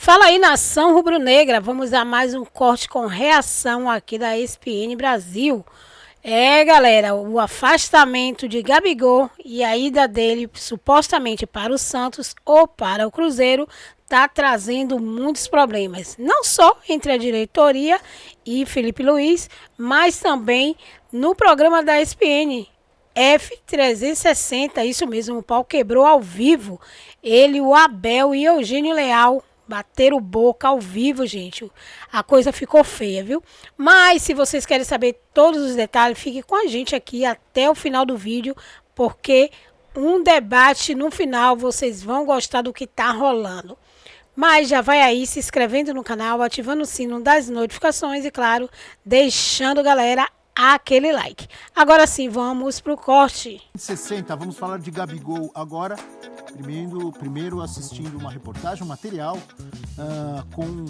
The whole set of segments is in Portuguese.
Fala aí, nação rubro-negra. Vamos a mais um corte com reação aqui da ESPN Brasil. Galera, o afastamento de Gabigol e a ida dele supostamente para o Santos ou para o Cruzeiro tá trazendo muitos problemas. Não só entre a diretoria e Felipe Luiz, mas também no programa da ESPN. F360, isso mesmo, o pau quebrou ao vivo. Ele, o Abel e Eugênio Leal bateram boca ao vivo, gente. A coisa ficou feia, viu? Mas se vocês querem saber todos os detalhes, fique com a gente aqui até o final do vídeo, porque um debate no final vocês vão gostar do que tá rolando. Mas já vai aí se inscrevendo no canal, ativando o sino das notificações e, claro, deixando, galera, aquele like. Agora sim, vamos pro corte. 60, vamos falar de Gabigol agora. Primeiro assistindo uma reportagem, um material com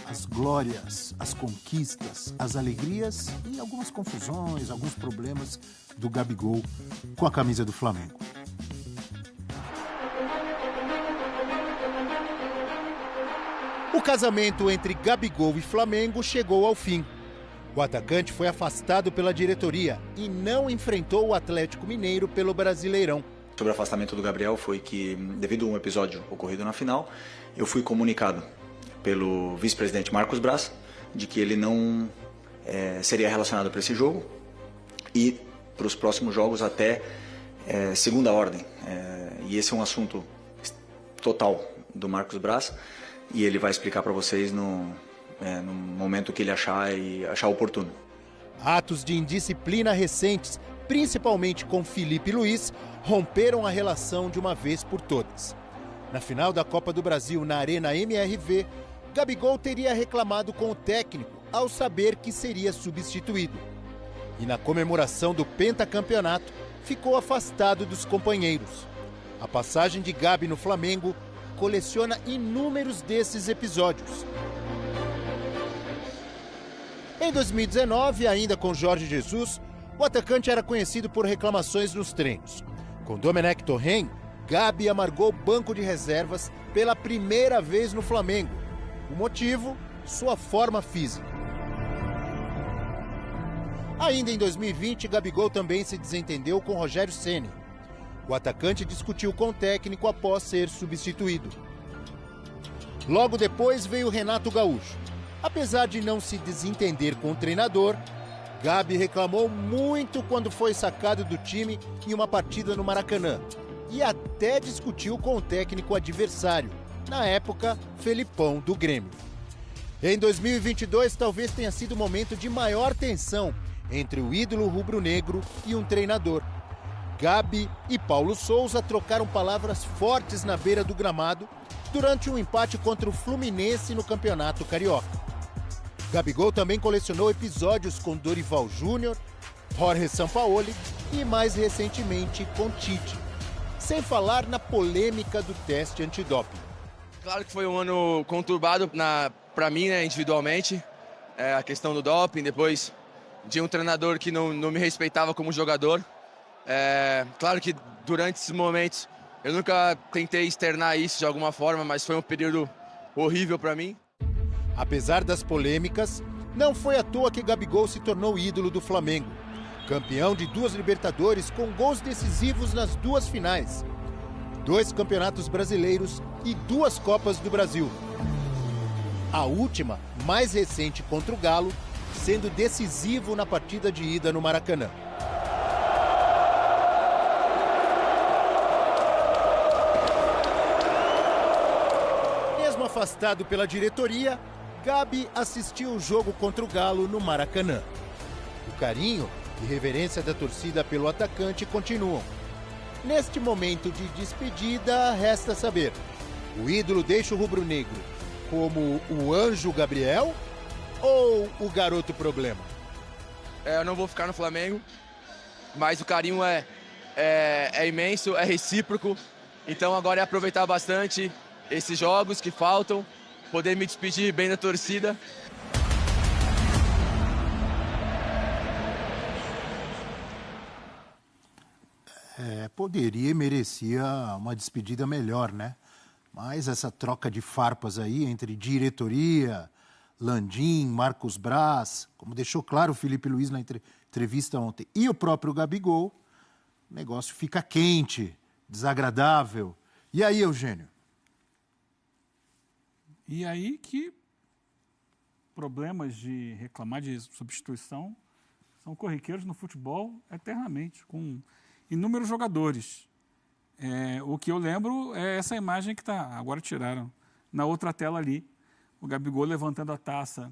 as glórias, as conquistas, as alegrias e algumas confusões, alguns problemas do Gabigol com a camisa do Flamengo. O casamento entre Gabigol e Flamengo chegou ao fim. O atacante foi afastado pela diretoria e não enfrentou o Atlético Mineiro pelo Brasileirão. Sobre o afastamento do Gabriel foi que, devido a um episódio ocorrido na final, eu fui comunicado pelo vice-presidente Marcos Braz de que ele não seria relacionado para esse jogo e para os próximos jogos até segunda ordem. E esse é um assunto total do Marcos Braz e ele vai explicar para vocês no momento que ele achar oportuno. Atos de indisciplina recentes, principalmente com Felipe Luiz, romperam a relação de uma vez por todas. Na final da Copa do Brasil, na Arena MRV, Gabigol teria reclamado com o técnico ao saber que seria substituído. E na comemoração do pentacampeonato, ficou afastado dos companheiros. A passagem de Gabi no Flamengo coleciona inúmeros desses episódios. Em 2019, ainda com Jorge Jesus, o atacante era conhecido por reclamações nos treinos. Com Domenech Torren, Gabi amargou o banco de reservas pela primeira vez no Flamengo. O motivo? Sua forma física. Ainda em 2020, Gabigol também se desentendeu com Rogério Ceni. O atacante discutiu com o técnico após ser substituído. Logo depois veio Renato Gaúcho. Apesar de não se desentender com o treinador, Gabi reclamou muito quando foi sacado do time em uma partida no Maracanã e até discutiu com o técnico adversário, na época, Felipão, do Grêmio. Em 2022, talvez tenha sido o momento de maior tensão entre o ídolo rubro-negro e um treinador. Gabi e Paulo Souza trocaram palavras fortes na beira do gramado durante um empate contra o Fluminense no Campeonato Carioca. Gabigol também colecionou episódios com Dorival Júnior, Jorge Sampaoli e, mais recentemente, com Tite. Sem falar na polêmica do teste antidoping. Claro que foi um ano conturbado para mim, individualmente. A questão do doping, depois de um treinador que não me respeitava como jogador. Claro que durante esses momentos eu nunca tentei externar isso de alguma forma, mas foi um período horrível para mim. Apesar das polêmicas, não foi à toa que Gabigol se tornou ídolo do Flamengo. Campeão de 2 Libertadores com gols decisivos nas 2 finais. 2 campeonatos brasileiros e 2 Copas do Brasil. A última, mais recente contra o Galo, sendo decisivo na partida de ida no Maracanã. Mesmo afastado pela diretoria, Gabi assistiu o jogo contra o Galo no Maracanã. O carinho e reverência da torcida pelo atacante continuam. Neste momento de despedida, resta saber: o ídolo deixa o rubro-negro como o anjo Gabriel ou o garoto problema? Eu não vou ficar no Flamengo, mas o carinho é imenso, é recíproco. Então agora é aproveitar bastante esses jogos que faltam, poder me despedir bem da torcida. Poderia e merecia uma despedida melhor, né? Mas essa troca de farpas aí entre diretoria, Landim, Marcos Braz, como deixou claro o Felipe Luiz na entrevista ontem, e o próprio Gabigol, o negócio fica quente, desagradável. E aí, Eugênio? E aí que problemas de reclamar de substituição são corriqueiros no futebol eternamente, com inúmeros jogadores. O que eu lembro é essa imagem que está, agora tiraram, na outra tela ali, o Gabigol levantando a taça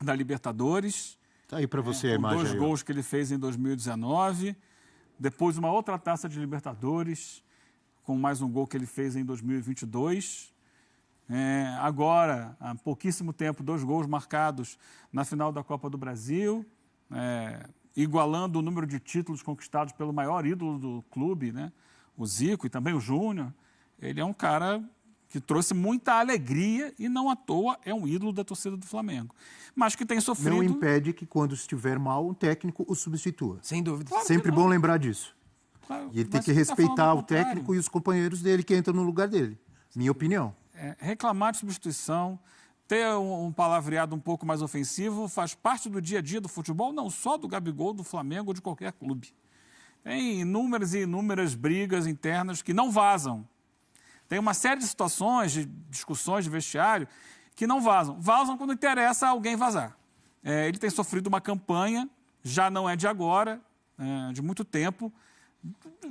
da Libertadores. Tá aí para você a imagem. 2 gols que ele fez em 2019, depois uma outra taça de Libertadores, com mais um gol que ele fez em 2022. Agora, há pouquíssimo tempo, 2 gols marcados na final da Copa do Brasil, igualando o número de títulos conquistados pelo maior ídolo do clube, né? O Zico e também o Júnior. Ele é um cara que trouxe muita alegria e não à toa é um ídolo da torcida do Flamengo. Mas que tem sofrido... Não impede que quando estiver mal, um técnico o substitua. Sem dúvida. Claro Sempre bom lembrar disso. Claro, E ele tem mas que você respeitar tá o falando contrário. técnico e os companheiros dele que entram no lugar dele. Minha opinião. Reclamar de substituição, ter um palavreado um pouco mais ofensivo, faz parte do dia a dia do futebol, não só do Gabigol, do Flamengo ou de qualquer clube. Tem inúmeras e inúmeras brigas internas que não vazam. Tem uma série de situações, de discussões de vestiário, que não vazam. Vazam quando interessa alguém vazar. Ele tem sofrido uma campanha, já não é de agora, de muito tempo,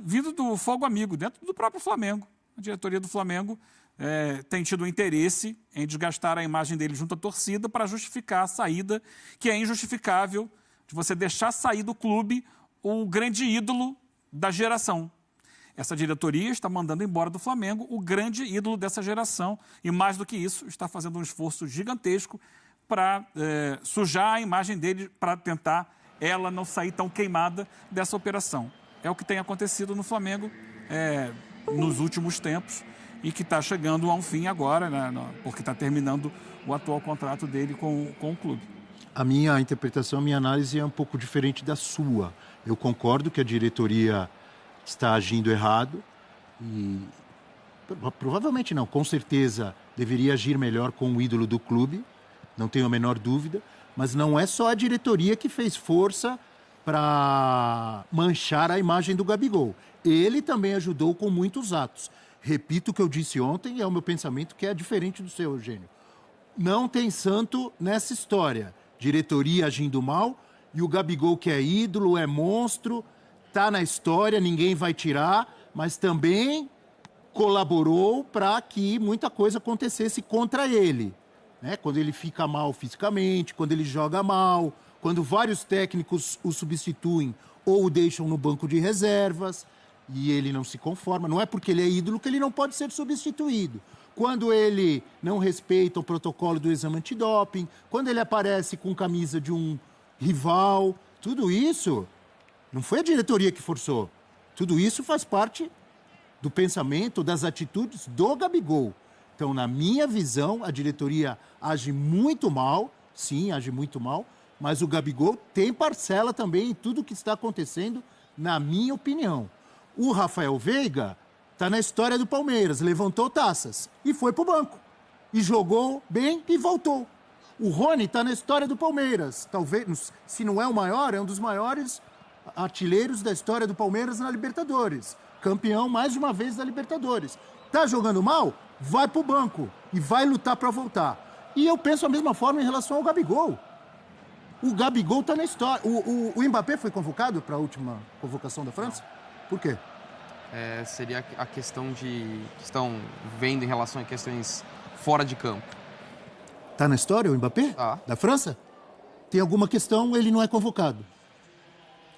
vindo do fogo amigo, dentro do próprio Flamengo. A diretoria do Flamengo tem tido um interesse em desgastar a imagem dele junto à torcida para justificar a saída, que é injustificável, de você deixar sair do clube o grande ídolo da geração. Essa diretoria está mandando embora do Flamengo o grande ídolo dessa geração e, mais do que isso, está fazendo um esforço gigantesco para sujar a imagem dele, para tentar ela não sair tão queimada dessa operação. É o que tem acontecido no Flamengo nos últimos tempos e que está chegando a um fim agora, né, porque está terminando o atual contrato dele com o clube. A minha interpretação, a minha análise é um pouco diferente da sua. Eu concordo que a diretoria está agindo errado e provavelmente não, com certeza deveria agir melhor com o ídolo do clube, não tenho a menor dúvida, mas não é só a diretoria que fez força para manchar a imagem do Gabigol. Ele também ajudou com muitos atos. Repito o que eu disse ontem e é o meu pensamento que é diferente do seu, Eugênio. Não tem santo nessa história. Diretoria agindo mal e o Gabigol, que é ídolo, é monstro, está na história, ninguém vai tirar, mas também colaborou para que muita coisa acontecesse contra ele. Né? Quando ele fica mal fisicamente, quando ele joga mal, quando vários técnicos o substituem ou o deixam no banco de reservas e ele não se conforma. Não é porque ele é ídolo que ele não pode ser substituído. Quando ele não respeita o protocolo do exame antidoping, quando ele aparece com camisa de um rival, tudo isso não foi a diretoria que forçou. Tudo isso faz parte do pensamento, das atitudes do Gabigol. Então, na minha visão, a diretoria age muito mal, sim, age muito mal, mas o Gabigol tem parcela também em tudo que está acontecendo, na minha opinião. O Rafael Veiga está na história do Palmeiras, levantou taças e foi para o banco. E jogou bem e voltou. O Rony está na história do Palmeiras. Talvez, se não é o maior, é um dos maiores artilheiros da história do Palmeiras na Libertadores. Campeão mais de uma vez da Libertadores. Está jogando mal? Vai para o banco e vai lutar para voltar. E eu penso a mesma forma em relação ao Gabigol. O Gabigol está na história. O Mbappé foi convocado para a última convocação da França? Por quê? Seria a questão que estão vendo em relação a questões fora de campo. Tá na história o Mbappé? Da França? Tem alguma questão, ele não é convocado.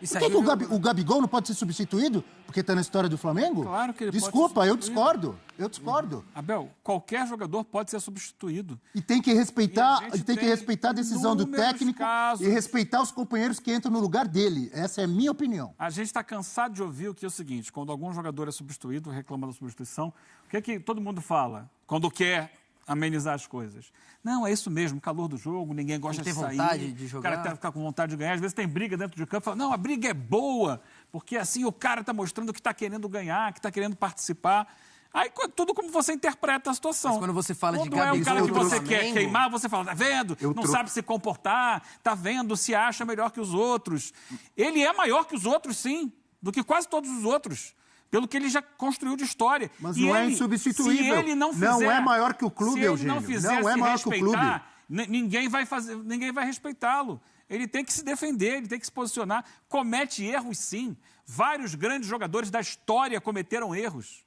Por que o Gabigol não pode ser substituído? Porque está na história do Flamengo? Claro que ele Desculpa, pode ser eu discordo. Eu discordo. Abel, qualquer jogador pode ser substituído. E tem que respeitar, E a gente tem que tem respeitar a decisão do inúmeros técnico casos. e respeitar os companheiros que entram no lugar dele. Essa é a minha opinião. A gente está cansado de ouvir o que é o seguinte: quando algum jogador é substituído, reclama da substituição, o que é que todo mundo fala quando quer amenizar as coisas? Não, é isso mesmo, calor do jogo, ninguém gosta de sair. Vontade de jogar. O cara fica com vontade de ganhar. Às vezes tem briga dentro de campo, fala, não, a briga é boa, porque assim o cara está mostrando que está querendo ganhar, que está querendo participar. Aí tudo como você interpreta a situação. Mas quando você fala de Quando é o cara que você quer Flamengo, queimar, você fala, tá vendo? Não sabe se comportar, tá vendo? Se acha melhor que os outros. Ele é maior que os outros, sim, do que quase todos os outros. Pelo que ele já construiu de história. Mas não é insubstituível. Se ele não fizer, não é maior que o clube, se ele Eugênio. não fizer Não é se maior que o clube. respeitar, ninguém vai respeitá-lo. Ele tem que se defender, ele tem que se posicionar. Comete erros, sim. Vários grandes jogadores da história cometeram erros.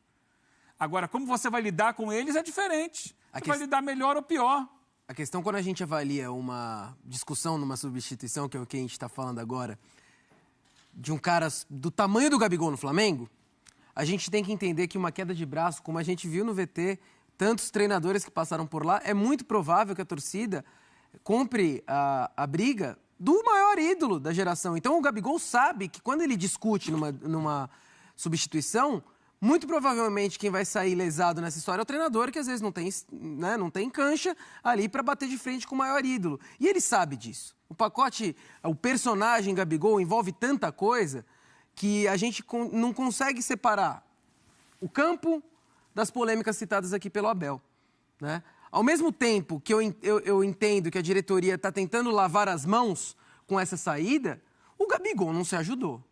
Agora, como você vai lidar com eles é diferente. Você vai lidar melhor ou pior. A questão, quando a gente avalia uma discussão numa substituição, que é o que a gente está falando agora, de um cara do tamanho do Gabigol no Flamengo, a gente tem que entender que uma queda de braço, como a gente viu no VT, tantos treinadores que passaram por lá, é muito provável que a torcida compre a briga do maior ídolo da geração. Então, o Gabigol sabe que quando ele discute numa substituição, muito provavelmente quem vai sair lesado nessa história é o treinador, que às vezes não tem cancha ali para bater de frente com o maior ídolo. E ele sabe disso. O personagem Gabigol envolve tanta coisa que a gente não consegue separar o campo das polêmicas citadas aqui pelo Abel, né? Ao mesmo tempo que eu entendo que a diretoria está tentando lavar as mãos com essa saída, o Gabigol não se ajudou.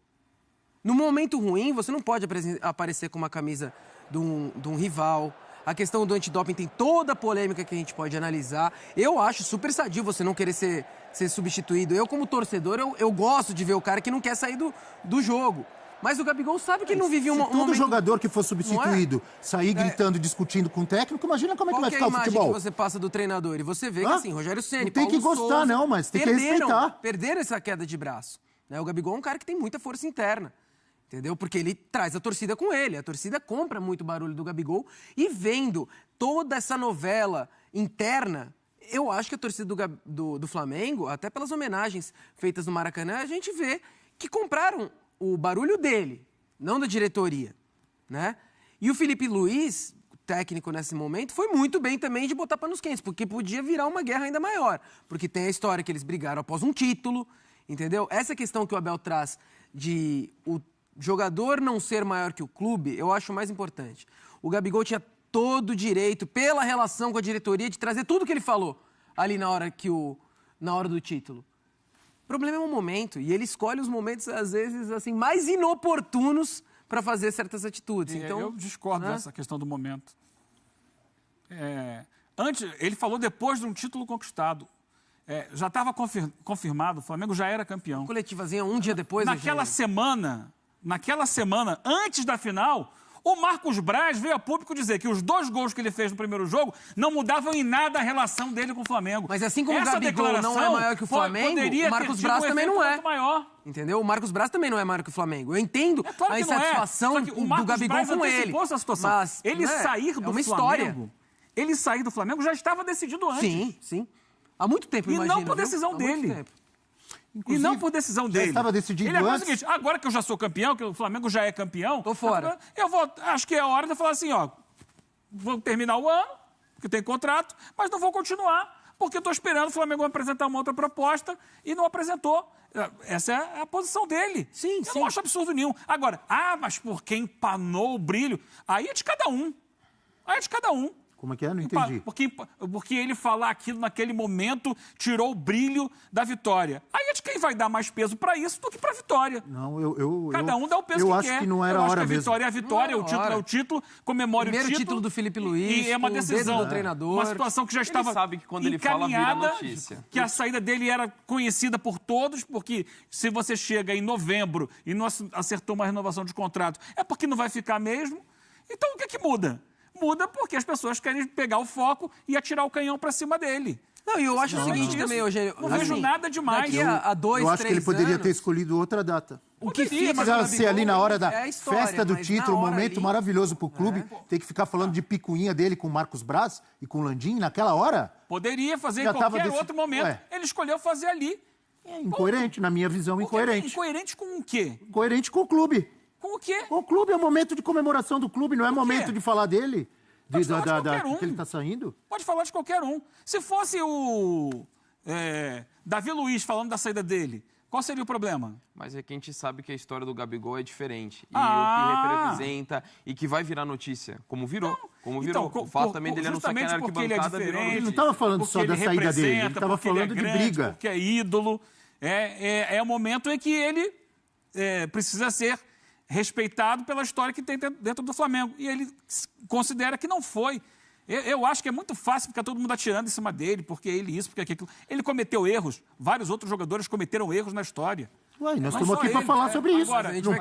No momento ruim, você não pode aparecer com uma camisa de um rival. A questão do antidoping tem toda a polêmica que a gente pode analisar. Eu acho super sadio você não querer ser substituído. Eu, como torcedor, eu gosto de ver o cara que não quer sair do jogo. Mas o Gabigol sabe que ele não vive um momento... todo jogador que for substituído sair gritando, discutindo com o técnico, imagina como é que vai ficar o futebol. Qual é a imagem que você passa do treinador? E você vê que, assim, Rogério Ceni, não tem que gostar, não, mas tem que respeitar. Perderam essa queda de braço. Né? O Gabigol é um cara que tem muita força interna. Entendeu? Porque ele traz a torcida com ele. A torcida compra muito barulho do Gabigol. E vendo toda essa novela interna, eu acho que a torcida do Flamengo, até pelas homenagens feitas no Maracanã, a gente vê que compraram o barulho dele, não da diretoria, né? E o Felipe Luiz, técnico nesse momento, foi muito bem também de botar panos quentes, porque podia virar uma guerra ainda maior. Porque tem a história que eles brigaram após um título, entendeu? Essa questão que o Abel traz de o jogador não ser maior que o clube, eu acho mais importante. O Gabigol tinha todo o direito, pela relação com a diretoria, de trazer tudo que ele falou ali na hora do título. O problema é o momento, e ele escolhe os momentos, às vezes, assim, mais inoportunos para fazer certas atitudes. Então, eu discordo dessa questão do momento. Antes, ele falou depois de um título conquistado. Já estava confirmado, o Flamengo já era campeão. Coletivazinha um dia depois... Naquela semana, antes da final, o Marcos Braz veio a público dizer que os 2 gols que ele fez no primeiro jogo não mudavam em nada a relação dele com o Flamengo. Mas assim como o Gabigol não é maior que o Flamengo, o Marcos Braz também não é. Maior. Entendeu? O Marcos Braz também não é maior que o Flamengo. Eu entendo claro a insatisfação do Gabigol com ele. Essa situação. Mas ele sair do Flamengo, ele sair do Flamengo já estava decidido antes. Sim. Há muito tempo, imagina. E não por decisão dele. Inclusive, e não por decisão dele. Estava decidido ele antes. O seguinte, agora que eu já sou campeão, que o Flamengo já é campeão... Tô fora. Acho que é a hora de falar assim, vou terminar o ano, que tem contrato, mas não vou continuar, porque estou esperando o Flamengo apresentar uma outra proposta e não apresentou. Essa é a posição dele. Sim. Eu não acho absurdo nenhum. Agora, mas porque empanou o brilho, aí é de cada um. Como é que é? Não entendi. Porque ele falar aquilo naquele momento tirou o brilho da vitória. Aí é de quem vai dar mais peso para isso do que para a vitória. Não, Cada um dá o peso que quer. Eu acho que não era a hora mesmo. A vitória é a vitória, o título é o título, comemore o título. Primeiro título do Felipe Luiz, e é uma decisão do treinador. Uma situação que já estava ele sabe que quando ele fala, vira notícia. Que a saída dele era conhecida por todos, porque se você chega em novembro e não acertou uma renovação de contrato, é porque não vai ficar mesmo. Então o que muda? Muda porque as pessoas querem pegar o foco e atirar o canhão para cima dele. Não, e eu acho o seguinte também, Eugênio. Não vejo nada demais. Daqui a 2, 3 anos... Eu acho que ele poderia ter escolhido outra data. O que fica ser ali na hora da festa do título, um momento maravilhoso pro clube, tem que ficar falando de picuinha dele com o Marcos Braz e com o Landim naquela hora? Poderia fazer em qualquer outro momento. Ele escolheu fazer ali. Incoerente, na minha visão, incoerente. Incoerente com o quê? Incoerente com o clube. Com o quê? O clube é o momento de comemoração do clube, não é momento de falar dele, Pode falar de qualquer um. que ele tá saindo. Pode falar de qualquer um. Se fosse o Davi Luiz falando da saída dele, Qual seria o problema? Mas é que a gente sabe que a história do Gabigol é diferente. E o que representa e que vai virar notícia. Como virou. Então, o fato também dele anunciar que na arquibancada virou notícia. Ele não estava falando só da saída dele, ele estava falando de briga. Porque é ídolo. É o momento em que ele precisa ser respeitado pela história que tem dentro do Flamengo. E ele considera que não foi. Eu acho que é muito fácil ficar todo mundo atirando em cima dele, porque ele isso, porque aquilo. Ele cometeu erros, vários outros jogadores cometeram erros na história. Ué, nós estamos aqui para falar sobre isso. Agora, não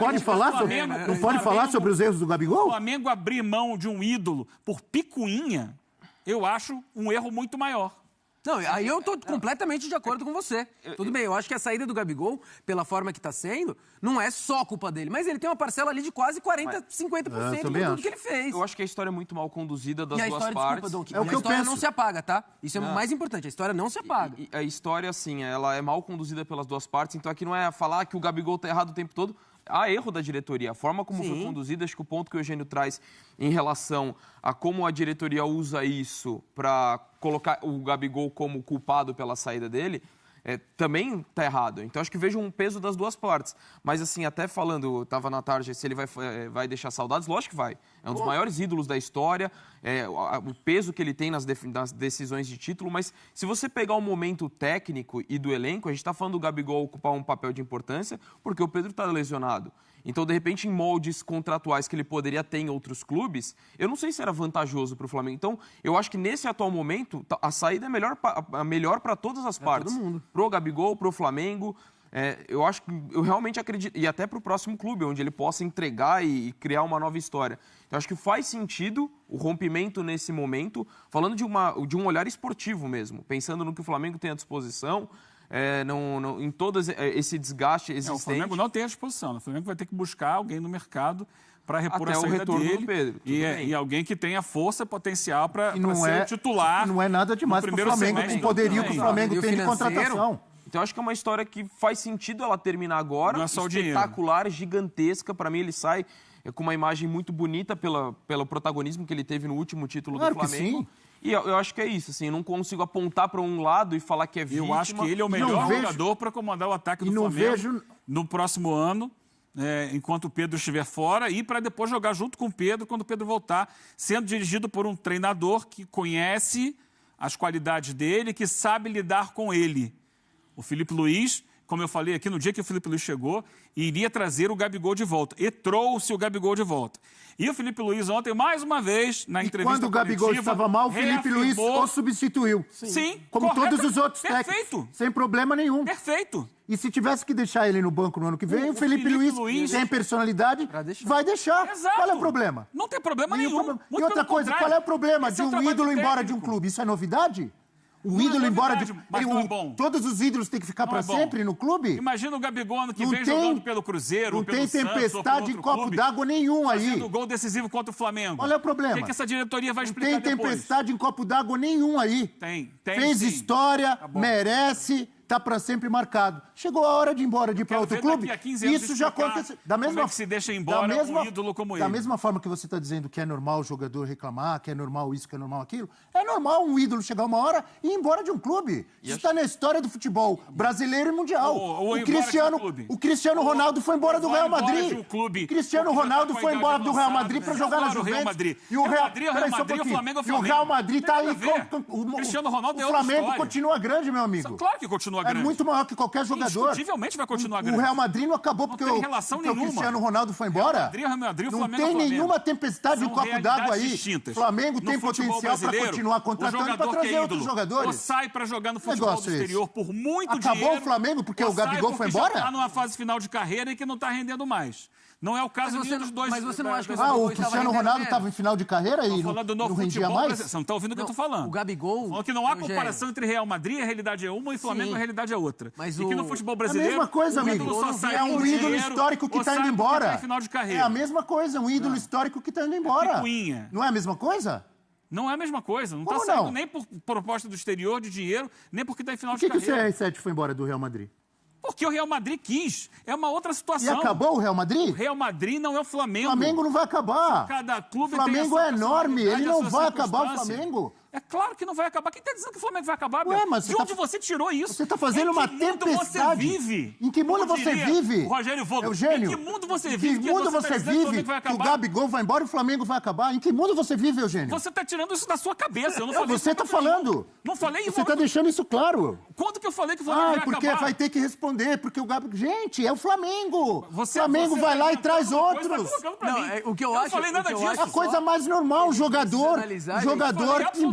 pode falar sobre os erros do Gabigol? O Flamengo abrir mão de um ídolo por picuinha, eu acho um erro muito maior. Não, aí eu tô completamente de acordo com você. Tudo bem, eu acho que a saída do Gabigol, pela forma que tá sendo, não é só culpa dele, mas ele tem uma parcela ali de quase 40%, 50% de tudo que ele fez. Eu acho que a história é muito mal conduzida das e a duas história, partes. Desculpa, Dom, é o que a história eu penso. não se apaga, tá? Isso é o mais importante, a história não se apaga. E a história, assim, ela é mal conduzida pelas duas partes, então aqui não é falar que o Gabigol tá errado o tempo todo. Há erro da diretoria. A forma como foi conduzida, acho que o ponto que o Eugênio traz em relação a como a diretoria usa isso para colocar o Gabigol como culpado pela saída dele, também está errado. Então, acho que vejo um peso das duas partes. Mas, assim, até falando, estava na tarde, se ele vai deixar saudades, lógico que vai. É um dos maiores ídolos da história, o peso que ele tem nas decisões de título, mas se você pegar o momento técnico e do elenco, a gente está falando do Gabigol ocupar um papel de importância, porque o Pedro está lesionado. Então, de repente, em moldes contratuais que ele poderia ter em outros clubes, eu não sei se era vantajoso para o Flamengo. Então, eu acho que nesse atual momento, a saída é melhor para todas as partes. Pro Gabigol, pro Flamengo. Eu acho que eu realmente acredito, e até para o próximo clube, onde ele possa entregar e criar uma nova história. Então, acho que faz sentido o rompimento nesse momento, falando de um olhar esportivo mesmo, pensando no que o Flamengo tem à disposição, em todo esse desgaste existente. O Flamengo não tem à disposição. O Flamengo vai ter que buscar alguém no mercado para repor até a saída o retorno dele do Pedro. E alguém que tenha força, potencial para ser titular. Não é nada demais para o Flamengo, com o poderio que o Flamengo tem de contratação. Então, acho que é uma história que faz sentido ela terminar agora. Não é só espetacular, gigantesca. Para mim, ele sai com uma imagem muito bonita pelo protagonismo que ele teve no último título do Flamengo. Que sim. E eu acho que é isso, assim, eu não consigo apontar para um lado e falar que é vítima. Eu acho que ele é o melhor jogador para comandar o ataque do Flamengo no próximo ano, enquanto o Pedro estiver fora, e para depois jogar junto com o Pedro quando o Pedro voltar, sendo dirigido por um treinador que conhece as qualidades dele, que sabe lidar com ele. O Felipe Luiz, como eu falei aqui, no dia que o Felipe Luiz chegou, iria trazer o Gabigol de volta. E trouxe o Gabigol de volta. E o Felipe Luiz ontem, mais uma vez, na entrevista quando o Gabigol estava mal, o Felipe Luiz o substituiu. Sim. Como todos os outros técnicos. Perfeito. Sem problema nenhum. Perfeito. E se tivesse que deixar ele no banco no ano que vem, o Felipe Luiz tem personalidade, vai deixar. Exato. Qual é o problema? Não tem problema nenhum. E outra coisa, qual é o problema de um ídolo embora de um clube? Isso é novidade? O ídolo embora de... Mas não é bom. Todos os ídolos têm que ficar para sempre no clube? Imagina o Gabigol ano que vem jogando pelo Cruzeiro, não pelo tem Santos, tempestade em copo d'água nenhum aí. Fazendo gol decisivo contra o Flamengo. Qual é o problema? O que essa diretoria vai explicar depois? Não tem tempestade em copo d'água nenhum aí. Tem. Fez sim. história, merece... Está para sempre marcado. Chegou a hora de ir embora, de ir para outro clube. Isso já aconteceu. Da mesma como é que se deixa embora um ídolo como ele. Da mesma forma que você está dizendo que é normal o jogador reclamar, que é normal isso, que é normal aquilo, é normal um ídolo chegar uma hora e ir embora de um clube. Isso está na história do futebol brasileiro e mundial. O Cristiano Ronaldo foi embora do Real Madrid. O Cristiano Ronaldo foi embora do Real Madrid para jogar na Juventus. E o Real Madrid, o Flamengo é o Flamengo. E o Real Madrid está aí. O Cristiano Ronaldo é o Flamengo continua grande, meu amigo. Claro que continua grande. É muito maior que qualquer jogador. Indiscutivelmente vai continuar grande. O Real Madrid não acabou porque o Cristiano Ronaldo foi embora. Real Madrid, não tem nenhuma tempestade em copo d'água aí. O Flamengo tem potencial para continuar contratando para trazer outros jogadores. Ou sai para jogar no futebol do exterior por muito dinheiro. Acabou o Flamengo porque o Gabigol foi embora? Está numa fase final de carreira e que não está rendendo mais. Não é o caso dos dois. Mas você não acha que o Cristiano Ronaldo estava em final de carreira e não rendia mais? Você não está ouvindo o que eu estou falando. O Gabigol... Falando que não há comparação entre Real Madrid, a realidade é uma, e Flamengo, a realidade é outra. Mas e que no futebol brasileiro... É a mesma coisa, amigo. É um ídolo histórico que está indo embora. É a mesma coisa, um ídolo histórico que está indo embora. Não é a mesma coisa? Não é a mesma coisa. Não está saindo nem por proposta do exterior de dinheiro, nem porque está em final de carreira. Por que o CR7 foi embora do Real Madrid? Porque o Real Madrid quis. É uma outra situação. E acabou o Real Madrid? O Real Madrid não é o Flamengo. O Flamengo não vai acabar. Cada clube o Flamengo tem é enorme. Ele não vai acabar o Flamengo. É claro que não vai acabar. Quem está dizendo que o Flamengo vai acabar, Ué, mas de onde você tirou isso? Você está fazendo uma tempestade. Você vive? Em que mundo você vive? O Rogério Volta. Eugênio, em que mundo você em vive? que mundo você vive que o Gabigol vai embora e o Flamengo vai acabar? Em que mundo você vive, Eugênio? Você está tirando isso da sua cabeça. Eu não falei você está falando. Não falei. Você está deixando isso claro. Quando que eu falei que o Flamengo vai acabar? Porque vai ter que responder, porque o Gabigol... Gente, é o Flamengo. O Flamengo vai lá e traz outros. O que eu acho... não falei nada disso. A coisa mais normal, o jogador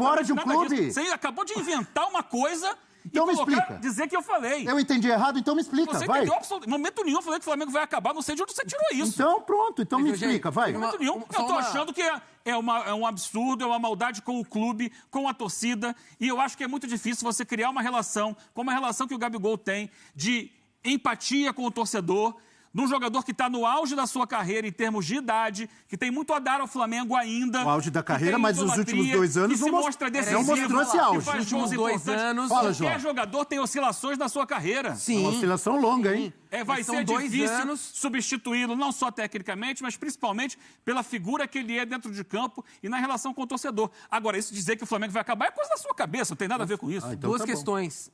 embora de um clube. Você acabou de inventar uma coisa então me explica. Dizer que eu falei. Eu entendi errado, então me explica, você vai. Entendeu absolutamente. No momento nenhum eu falei que o Flamengo vai acabar, não sei de onde você tirou isso. Então pronto, então me explica, vai. No momento nenhum, eu tô achando que é um absurdo, é uma maldade com o clube, com a torcida, e eu acho que é muito difícil você criar uma relação, como a relação que o Gabigol tem, de empatia com o torcedor, de um jogador que está no auge da sua carreira em termos de idade, que tem muito a dar ao Flamengo ainda. No auge da carreira, mas os últimos 2 anos não mostrou esse auge. Faz shows importantes. Qualquer jogador tem oscilações na sua carreira. Sim. Uma oscilação longa, hein? Vai ser difícil substituí-lo, não só tecnicamente, mas principalmente pela figura que ele é dentro de campo e na relação com o torcedor. Agora, isso dizer que o Flamengo vai acabar é coisa da sua cabeça, não tem nada a ver com isso. Então Duas questões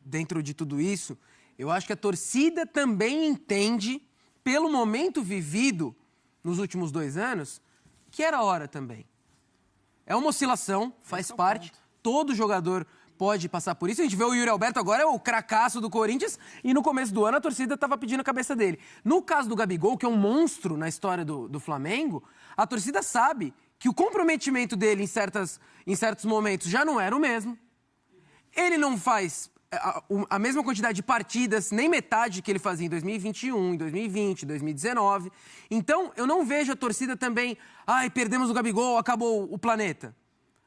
dentro de tudo isso. Eu acho que a torcida também entende, pelo momento vivido nos últimos 2 anos, que era hora também. É uma oscilação, faz parte. Todo jogador pode passar por isso. A gente vê o Yuri Alberto agora, é o cracaço do Corinthians, e no começo do ano a torcida estava pedindo a cabeça dele. No caso do Gabigol, que é um monstro na história do Flamengo, a torcida sabe que o comprometimento dele em certos momentos já não era o mesmo. Ele não faz a mesma quantidade de partidas, nem metade que ele fazia em 2021, em 2020, 2019. Então, eu não vejo a torcida também, perdemos o Gabigol, acabou o planeta.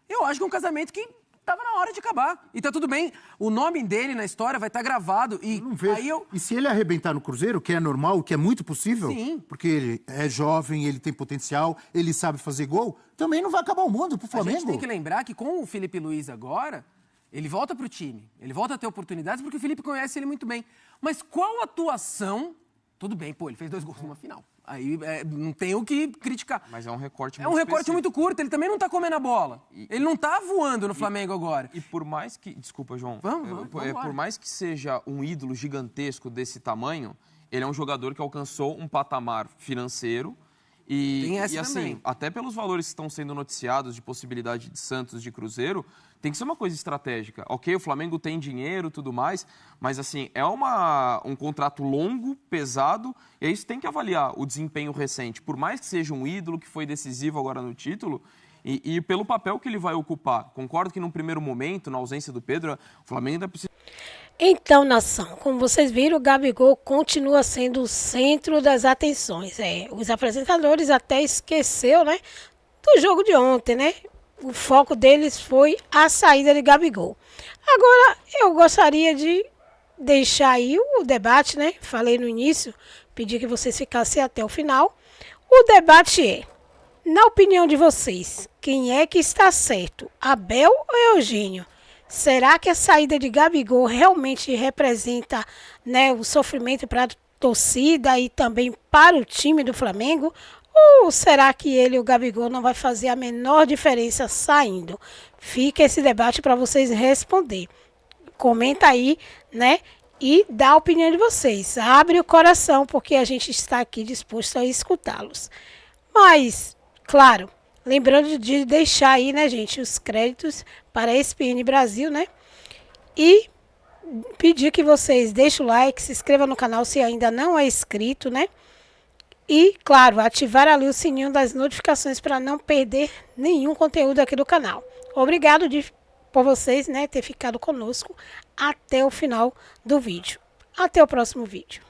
Eu acho que é um casamento que estava na hora de acabar. E tá tudo bem, o nome dele na história vai estar gravado. E se ele arrebentar no Cruzeiro, que é normal, o que é muito possível, sim, porque ele é jovem, ele tem potencial, ele sabe fazer gol, também não vai acabar o mundo pro Flamengo. A gente tem que lembrar que com o Felipe Luiz agora, ele volta pro time, ele volta a ter oportunidades porque o Felipe conhece ele muito bem. Mas qual atuação... Tudo bem, ele fez 2 gols numa final. Aí não tem o que criticar. Mas é um recorte muito É um recorte muito curto, ele também não tá comendo a bola. Ele não tá voando no Flamengo agora. E por mais que... Desculpa, João. Vamos por mais que seja um ídolo gigantesco desse tamanho, ele é um jogador que alcançou um patamar financeiro e assim, também. Até pelos valores que estão sendo noticiados de possibilidade de Santos, de Cruzeiro, tem que ser uma coisa estratégica. Ok, o Flamengo tem dinheiro e tudo mais, mas assim, é um contrato longo, pesado, e aí você tem que avaliar o desempenho recente. Por mais que seja um ídolo que foi decisivo agora no título, e pelo papel que ele vai ocupar. Concordo que num primeiro momento, na ausência do Pedro, o Flamengo ainda precisa... Então, nação, como vocês viram, o Gabigol continua sendo o centro das atenções. Os apresentadores até esqueceu, né, do jogo de ontem, né? O foco deles foi a saída de Gabigol. Agora, eu gostaria de deixar aí o debate, né? Falei no início, pedi que vocês ficassem até o final. O debate é, na opinião de vocês, quem é que está certo, Abel ou Eugênio? Será que a saída de Gabigol realmente representa, né, o sofrimento para a torcida e também para o time do Flamengo? Ou será que ele, o Gabigol, não vai fazer a menor diferença saindo? Fica esse debate para vocês responder. Comenta aí, né? E dá a opinião de vocês. Abre o coração, porque a gente está aqui disposto a escutá-los. Mas, claro, lembrando de deixar aí, né, gente, os créditos para a ESPN Brasil, né? E pedir que vocês deixem o like, se inscrevam no canal se ainda não é inscrito, né? E, claro, ativar ali o sininho das notificações para não perder nenhum conteúdo aqui do canal. Obrigado por vocês, né, ter ficado conosco até o final do vídeo. Até o próximo vídeo.